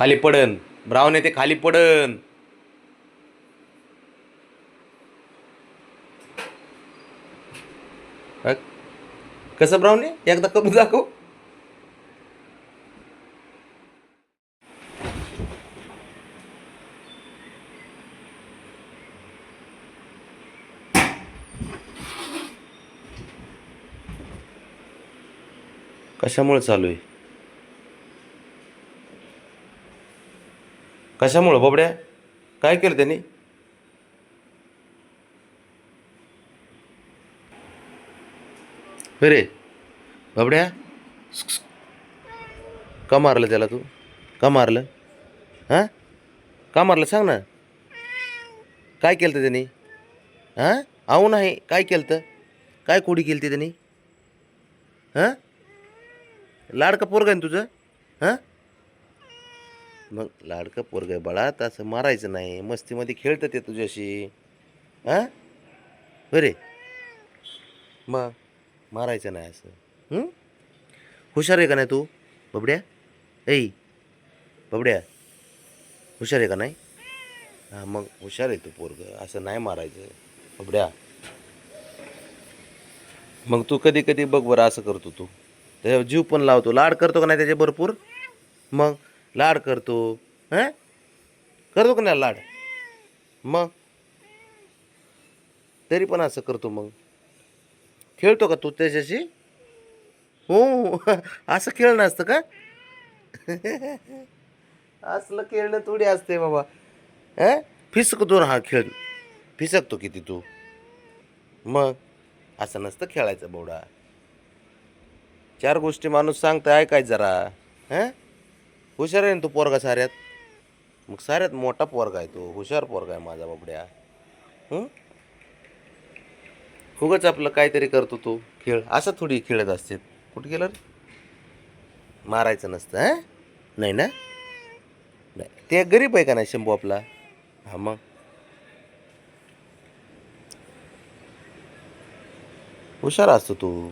खाली पडन. ब्राऊन आहे ते खाली पडन. अ, कसं ब्राऊन आहे एकदा कमी दाखव. कशामुळे चालू आहे? कशामुळं बाबड्या? काय केलं त्यांनी? अरे बाबड्या, का मारलं त्याला तू? का मारलं? हां, का मारलं सांग ना. काय केलं त्यांनी? हां, अहो नाही, काय केलं? काय खोडी केली त्यांनी? हां, लाडकं पोरगं आहे ना तुझं? हां, मग लाडकं पोरगं आहे बाळा, तसं मारायचं नाही. मस्तीमध्ये खेळतं ते तुझ्याशी. हां, बरे मग मारायचं नाही असं. हं? हुशार आहे का नाही तू बबड्या? ऐ बबड्या, हुशार आहे का नाही? हां, मग हुशार आहे तू पोरगं, असं नाही मारायचं बबड्या. मग तू कधी कधी बघ बरं असं करतो तू. त्याच्यावर जीव पण लावतो. लाड करतो का नाही त्याचे भरपूर? मग लाड करतो. हां, करतो का नाही लाड? मग तरी पण असं करतो मग. खेळतो का तू त्याच्याशी? हो. असं खेळणं असतं का? असलं खेळणं थोडी असते बाबा. हां, फिसकतो ना हा खेळ. फिसकतो किती तू. मग असं नसतं खेळायचं बोडा. चार गोष्टी माणूस सांगतं ऐकायचं जरा. हां, हुशार आहे ना तू पोरगा साऱ्यात. मग साऱ्यात मोठा पोरगा आहे तो, हुशार पोरगा आहे माझा बाबड्या. हं, उगाच आपलं काहीतरी करतो तो खेळ. असं थोडी खेळत असते. कुठं गेलं रे? मारायचं नसतं. हां, नाही ना? नाही, ते गरीब आहे का नाही शंभू आपला? हां, मग हुशार असतो तू.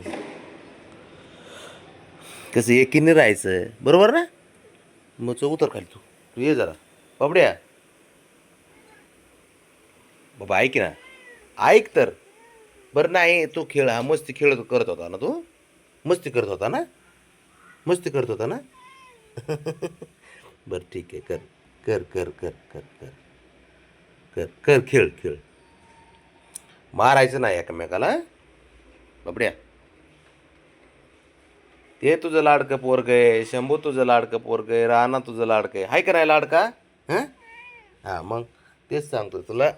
कसं एकीने राहायचं बरोबर ना. मग उतर खाली तू ये जरा बाबड्या. बाबा ऐक ना, ऐक तर. बरं नाही तू खेळ, हा मस्ती खेळत करत होता ना तू? मस्ती करत होता ना? मस्ती करत होता ना? बरं ठीक आहे, कर कर कर कर कर कर कर कर खेळ खेळ. मारायचं नाही एकमेकाला. बाबड्या, ते तुझं लाडकं पोरग आहे, शंभू तुझं लाडकं पोरग आहे, राणा तुझं लाडकं आहे. हाय का नाही लाडका? हां, हां, मग तेच सांगतो तुला.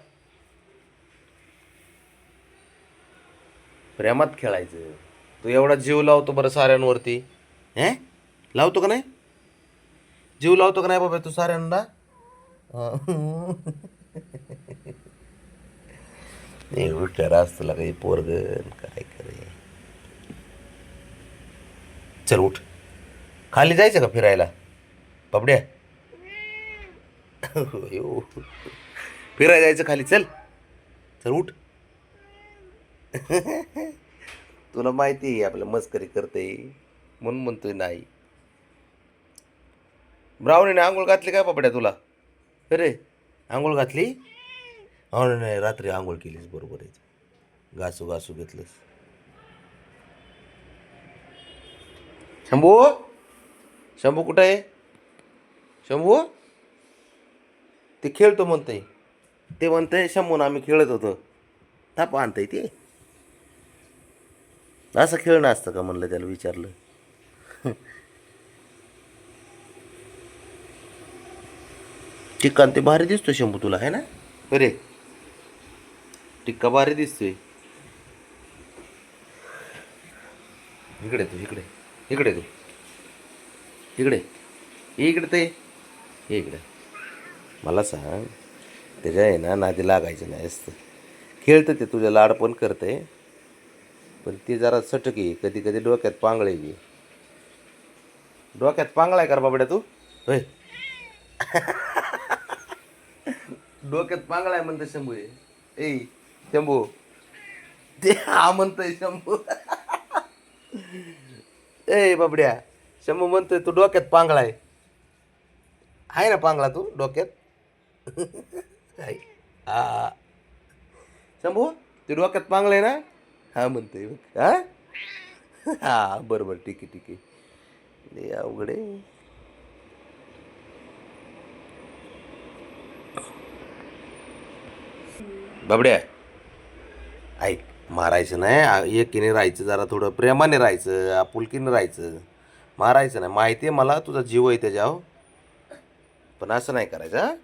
प्रेमात खेळायचं. तू एवढा जीव लावतो बरं साऱ्यांवरती. हे लावतो का नाही? जीव लावतो का नाही बाबा तू साऱ्यांना? हं. नाही हुशार असतो तुला काही पोरग. काय करे. चल उठ. खाली जायचं का फिरायला बाबड्या? अयो. फिरायला जायचं खाली, चल. चल उठ. तुला माहिती आहे आपलं मस्करी करते म्हणून म्हणतोय नाही. ब्राह्मणीने आंघोळ घातली काय बाबड्या तुला? अरे आंघोळ घातली? हो ना, नाही रात्री आंघोळ केलीस बरोबर आहे. घासू घासू घेतलंस. शंभू, शंभू कुठं आहे? शंभू, ते खेळतो म्हणतंय. ते म्हणतंय शंभून आम्ही खेळत होतो. थापा आणतंय ते. असं खेळणं असतं का म्हणलं, त्याला विचारलं. टिक्का ते भारी दिसतो शंभू तुला आहे ना? अरे टिक्का भारी दिसतोय. इकडे तू इकडे. इकडे तू इकडे. ये इकडे ते. ये इकडे. मला सांग, त्याच्या आहे ना नादी लागायचं नाही असतं. खेळतं ते तुझ्या लाड पण करतंय. पण ती जरा सटक आहे, कधी कधी डोक्यात पांगळे बी. डोक्यात पांगळा आहे का रे बाबड्या तू? होय, डोक्यात पांगळा आहे म्हणतं शंभू आहे. ए शंभू, ते हा म्हणतोय शंभू. ए बाबड्या, शंभू म्हणतोय तू डोक्यात पांगळा आहे. आहे ना पांगला तू डोक्यात? आहे. हा शंभू ते डोक्यात पांगलं आहे ना? हा म्हणतोय बघ. हा हा बरं बरं ठीक आहे ठीक आहे. लय अवघड आहे. बाबड्या ऐक, मारायचं नाही एकीने राहायचं, जरा थोडं प्रेमाने राहायचं, आपुलकीने राहायचं. मारायचं नाही, माहिती आहे मला तुझा जीव आहे त्याच्यावर, पण असं नाही करायचं. हा